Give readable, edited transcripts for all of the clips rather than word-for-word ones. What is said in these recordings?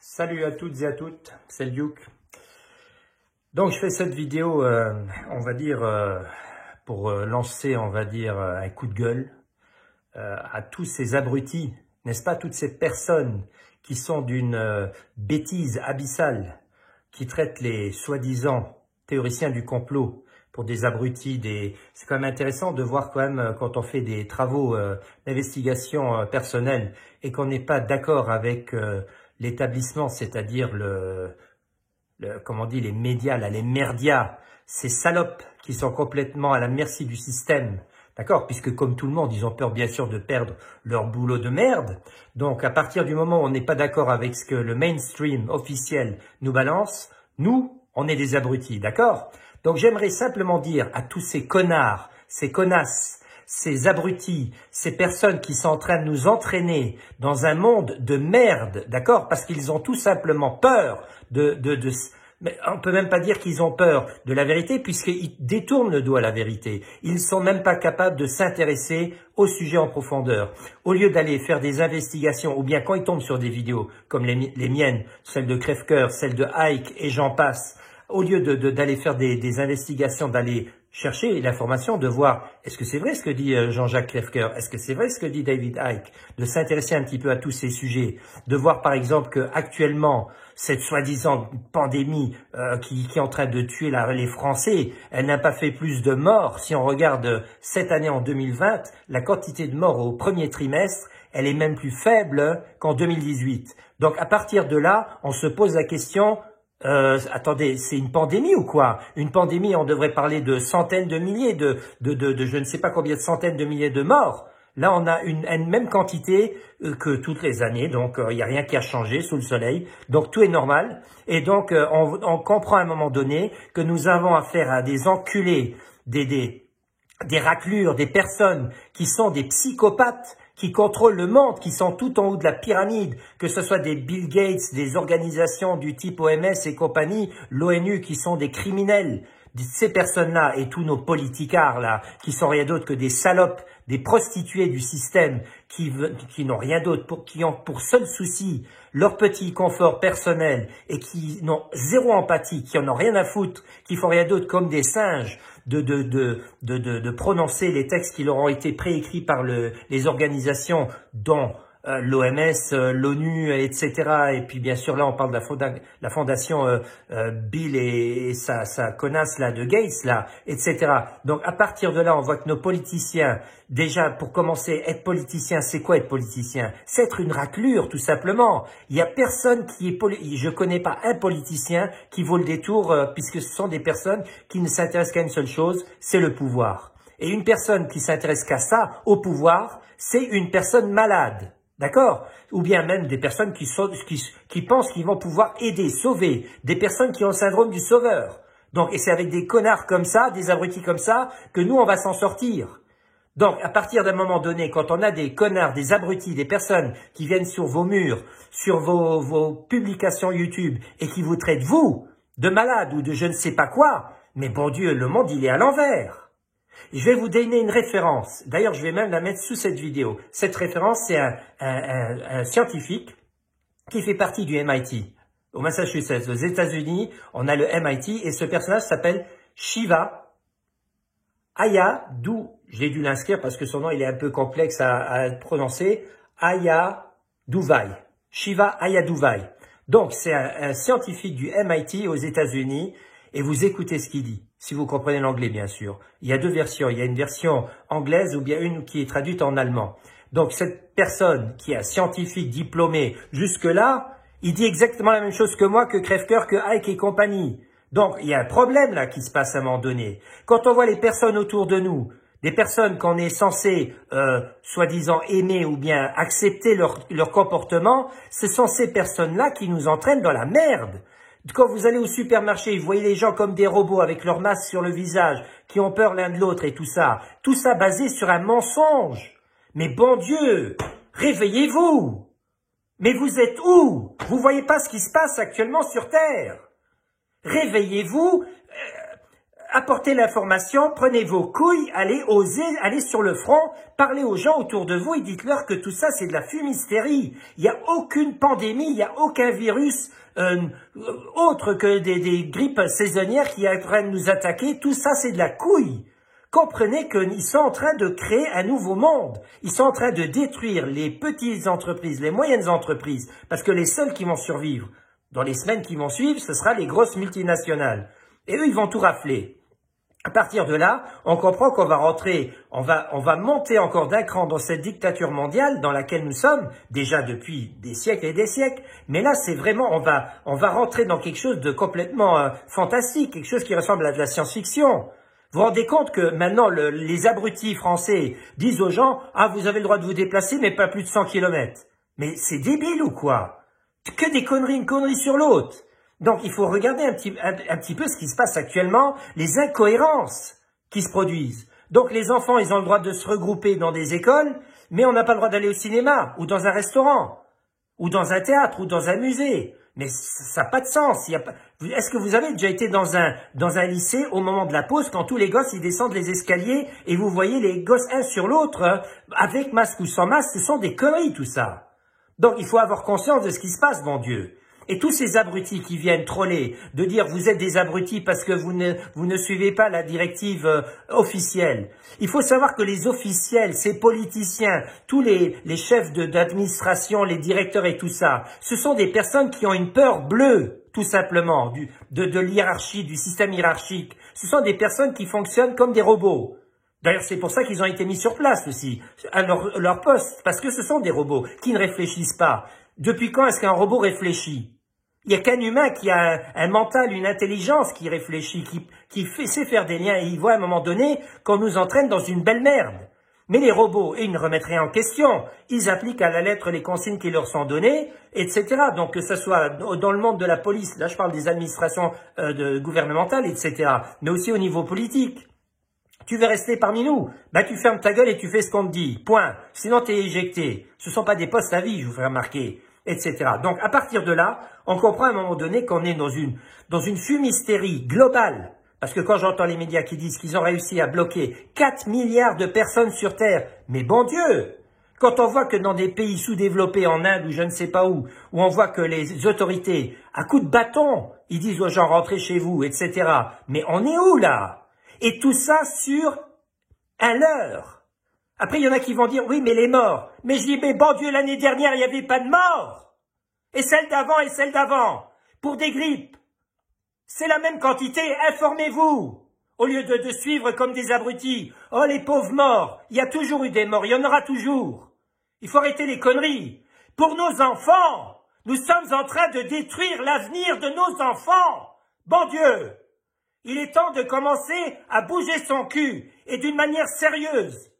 Salut à toutes et à toutes, c'est le Duke. Donc je fais cette vidéo, on va dire, pour lancer, on va dire, un coup de gueule à tous ces abrutis, n'est-ce pas, toutes ces personnes qui sont d'une bêtise abyssale, qui traitent les soi-disant théoriciens du complot pour des abrutis, c'est quand même intéressant de voir quand même quand on fait des travaux d'investigation personnelle et qu'on n'est pas d'accord avec l'établissement, c'est-à-dire comment on dit, les médias, là, les merdias, ces salopes qui sont complètement à la merci du système, d'accord? Puisque comme tout le monde, ils ont peur bien sûr de perdre leur boulot de merde. Donc à partir du moment où on n'est pas d'accord avec ce que le mainstream officiel nous balance, nous, on est des abrutis, d'accord? Donc j'aimerais simplement dire à tous ces connards, ces connasses, ces abrutis, ces personnes qui sont en train de nous entraîner dans un monde de merde, d'accord? Parce qu'ils ont tout simplement peur mais on peut même pas dire qu'ils ont peur de la vérité puisqu'ils détournent le dos à la vérité. Ils ne sont même pas capables de s'intéresser au sujet en profondeur. Au lieu d'aller faire des investigations ou bien quand ils tombent sur des vidéos comme les miennes, celles de Crèvecoeur, celles de Ike et j'en passe, au lieu d'aller faire des investigations, d'aller chercher l'information, de voir est-ce que c'est vrai ce que dit Jean-Jacques Crèvecoeur, est-ce que c'est vrai ce que dit David Icke, de s'intéresser un petit peu à tous ces sujets, de voir par exemple que actuellement cette soi-disant pandémie qui est en train de tuer les Français, elle n'a pas fait plus de morts. Si on regarde cette année en 2020, la quantité de morts au premier trimestre, elle est même plus faible qu'en 2018. Donc à partir de là, on se pose la question, attendez, c'est une pandémie ou quoi? Une pandémie, on devrait parler de centaines de milliers, de je ne sais pas combien de centaines de milliers de morts. Là, on a une même quantité que toutes les années, donc il n'y a rien qui a changé sous le soleil, donc tout est normal. Et donc, on comprend à un moment donné que nous avons affaire à des enculés, des raclures, des personnes qui sont des psychopathes, qui contrôlent le monde, qui sont tout en haut de la pyramide, que ce soit des Bill Gates, des organisations du type OMS et compagnie, l'ONU, qui sont des criminels. Ces personnes-là et tous nos politicards là, qui sont rien d'autre que des salopes, des prostituées du système, qui n'ont rien d'autre, qui ont pour seul souci leur petit confort personnel et qui n'ont zéro empathie, qui en ont rien à foutre, qui font rien d'autre comme des singes de prononcer les textes qui leur ont été préécrits par les organisations dont l'OMS, l'ONU, etc. Et puis bien sûr là on parle de la fondation Bill et sa connasse là de Gates là, etc. Donc à partir de là on voit que nos politiciens, déjà pour commencer, être politicien, c'est quoi être politicien? C'est être une raclure tout simplement. Il y a personne qui est je connais pas un politicien qui vaut le détour puisque ce sont des personnes qui ne s'intéressent qu'à une seule chose, c'est le pouvoir. Et une personne qui s'intéresse qu'à ça, au pouvoir, c'est une personne malade. D'accord? Ou bien même des personnes qui pensent qu'ils vont pouvoir aider, sauver, des personnes qui ont le syndrome du sauveur. Donc, et c'est avec des connards comme ça, des abrutis comme ça, que nous, on va s'en sortir. Donc, à partir d'un moment donné, quand on a des connards, des abrutis, des personnes qui viennent sur vos murs, sur vos publications YouTube, et qui vous traitent, vous, de malade ou de je ne sais pas quoi, mais bon Dieu, le monde, il est à l'envers. Je vais vous donner une référence. D'ailleurs, je vais même la mettre sous cette vidéo. Cette référence, c'est un scientifique qui fait partie du MIT, au Massachusetts, aux États-Unis. On a le MIT et ce personnage s'appelle Shiva Ayyadurai. J'ai dû l'inscrire parce que son nom il est un peu complexe à prononcer. Ayyadurai. Shiva Ayyadurai. Donc, c'est un scientifique du MIT aux États-Unis. Et vous écoutez ce qu'il dit, si vous comprenez l'anglais bien sûr. Il y a deux versions, il y a une version anglaise ou bien une qui est traduite en allemand. Donc cette personne qui est un scientifique diplômé jusque-là, il dit exactement la même chose que moi, que Crèvecoeur, que Ike et compagnie. Donc il y a un problème là qui se passe à un moment donné. Quand on voit les personnes autour de nous, des personnes qu'on est censé soi-disant aimer ou bien accepter leur comportement, ce sont ces personnes-là qui nous entraînent dans la merde. Quand vous allez au supermarché, vous voyez les gens comme des robots avec leur masque sur le visage, qui ont peur l'un de l'autre et tout ça basé sur un mensonge. Mais bon Dieu, réveillez-vous! Mais vous êtes où? Vous voyez pas ce qui se passe actuellement sur Terre? Réveillez-vous! apportez l'information, prenez vos couilles, allez oser, allez sur le front, parlez aux gens autour de vous et dites-leur que tout ça c'est de la fumisterie. Il n'y a aucune pandémie, il n'y a aucun virus autre que des grippes saisonnières qui apprennent nous attaquer. Tout ça c'est de la couille. Comprenez qu'ils sont en train de créer un nouveau monde. Ils sont en train de détruire les petites entreprises, les moyennes entreprises, parce que les seuls qui vont survivre dans les semaines qui vont suivre, ce sera les grosses multinationales. Et eux, ils vont tout rafler. À partir de là, on comprend qu'on va rentrer, on va monter encore d'un cran dans cette dictature mondiale dans laquelle nous sommes, déjà depuis des siècles et des siècles. Mais là, c'est vraiment, on va rentrer dans quelque chose de complètement fantastique, quelque chose qui ressemble à de la science-fiction. Vous vous rendez compte que maintenant, les abrutis français disent aux gens « Ah, vous avez le droit de vous déplacer, mais pas plus de 100 km. » Mais c'est débile ou quoi? Que des conneries, une connerie sur l'autre. Donc, il faut regarder un petit peu ce qui se passe actuellement, les incohérences qui se produisent. Donc, les enfants, ils ont le droit de se regrouper dans des écoles, mais on n'a pas le droit d'aller au cinéma, ou dans un restaurant, ou dans un théâtre, ou dans un musée. Mais ça n'a pas de sens. Est-ce que vous avez déjà été dans un lycée au moment de la pause, quand tous les gosses, ils descendent les escaliers, et vous voyez les gosses un sur l'autre, avec masque ou sans masque? Ce sont des conneries, tout ça. Donc, il faut avoir conscience de ce qui se passe, bon Dieu. Et tous ces abrutis qui viennent troller, de dire vous êtes des abrutis parce que vous ne suivez pas la directive officielle. Il faut savoir que les officiels, ces politiciens, tous les chefs d'administration, les directeurs et tout ça, ce sont des personnes qui ont une peur bleue, tout simplement, de l'hiérarchie, du système hiérarchique. Ce sont des personnes qui fonctionnent comme des robots. D'ailleurs, c'est pour ça qu'ils ont été mis sur place aussi, à leur poste, parce que ce sont des robots qui ne réfléchissent pas. Depuis quand est-ce qu'un robot réfléchit? Il n'y a qu'un humain qui a un mental, une intelligence qui réfléchit, qui sait faire des liens, et il voit à un moment donné qu'on nous entraîne dans une belle merde. Mais les robots, ils ne remettent rien en question. Ils appliquent à la lettre les consignes qui leur sont données, etc. Donc que ce soit dans le monde de la police, là je parle des administrations gouvernementales, etc. Mais aussi au niveau politique. Tu veux rester parmi nous? Bah tu fermes ta gueule et tu fais ce qu'on te dit. Point. Sinon t'es éjecté. Ce ne sont pas des postes à vie, je vous ferai remarquer, etc. Donc à partir de là, on comprend à un moment donné qu'on est dans une fumisterie globale. Parce que quand j'entends les médias qui disent qu'ils ont réussi à bloquer 4 milliards de personnes sur Terre, mais bon Dieu! Quand on voit que dans des pays sous-développés, en Inde ou je ne sais pas où on voit que les autorités, à coups de bâton, ils disent aux gens rentrez chez vous, etc. Mais on est où là? Et tout ça sur un leurre. Après, il y en a qui vont dire, oui, mais les morts. Mais je dis, mais bon Dieu, l'année dernière, il n'y avait pas de morts. Et celle d'avant et celle d'avant. Pour des grippes. C'est la même quantité, informez-vous. Au lieu de suivre comme des abrutis. Oh, les pauvres morts. Il y a toujours eu des morts, il y en aura toujours. Il faut arrêter les conneries. Pour nos enfants, nous sommes en train de détruire l'avenir de nos enfants. Bon Dieu. Il est temps de commencer à bouger son cul, et d'une manière sérieuse.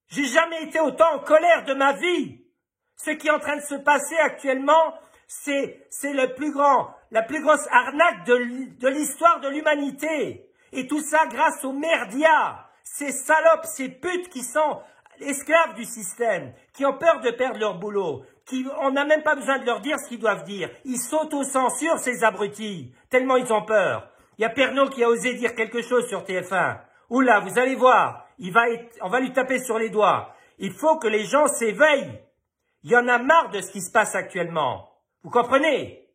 J'ai jamais été autant en colère de ma vie. Ce qui est en train de se passer actuellement, c'est la plus grosse arnaque de l'histoire de l'humanité. Et tout ça grâce aux merdias, ces salopes, ces putes qui sont esclaves du système, qui ont peur de perdre leur boulot, on n'a même pas besoin de leur dire ce qu'ils doivent dire. Ils s'auto-censurent, ces abrutis, tellement ils ont peur. Il y a Pernod qui a osé dire quelque chose sur TF1. Oula, vous allez voir, on va lui taper sur les doigts. Il faut que les gens s'éveillent. Il y en a marre de ce qui se passe actuellement. Vous comprenez?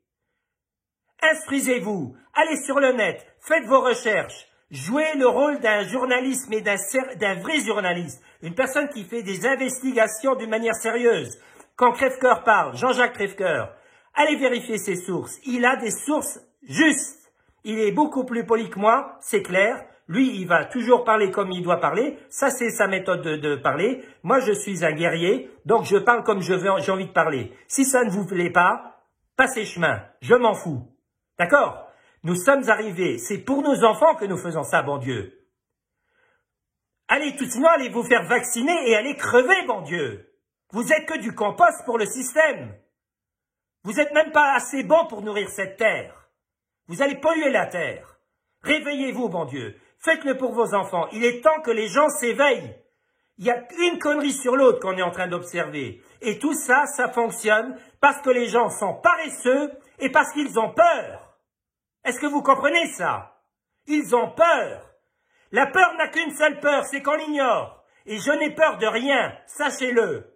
Instruisez-vous, allez sur le net, faites vos recherches, jouez le rôle d'un journaliste, mais d'un vrai journaliste. Une personne qui fait des investigations d'une manière sérieuse. Quand Crèvecoeur parle, Jean-Jacques Crèvecoeur, allez vérifier ses sources. Il a des sources justes. Il est beaucoup plus poli que moi, c'est clair. Lui, il va toujours parler comme il doit parler. Ça, c'est sa méthode de parler. Moi, je suis un guerrier, donc je parle comme j'ai envie de parler. Si ça ne vous plaît pas, passez chemin. Je m'en fous. D'accord? Nous sommes arrivés. C'est pour nos enfants que nous faisons ça, bon Dieu. Sinon, allez vous faire vacciner et allez crever, bon Dieu. Vous êtes que du compost pour le système. Vous n'êtes même pas assez bon pour nourrir cette terre. Vous allez polluer la terre. Réveillez-vous, bon Dieu. Faites-le pour vos enfants. Il est temps que les gens s'éveillent. Il y a une connerie sur l'autre qu'on est en train d'observer. Et tout ça, ça fonctionne parce que les gens sont paresseux et parce qu'ils ont peur. Est-ce que vous comprenez ça? Ils ont peur. La peur n'a qu'une seule peur, c'est qu'on l'ignore. Et je n'ai peur de rien, sachez-le.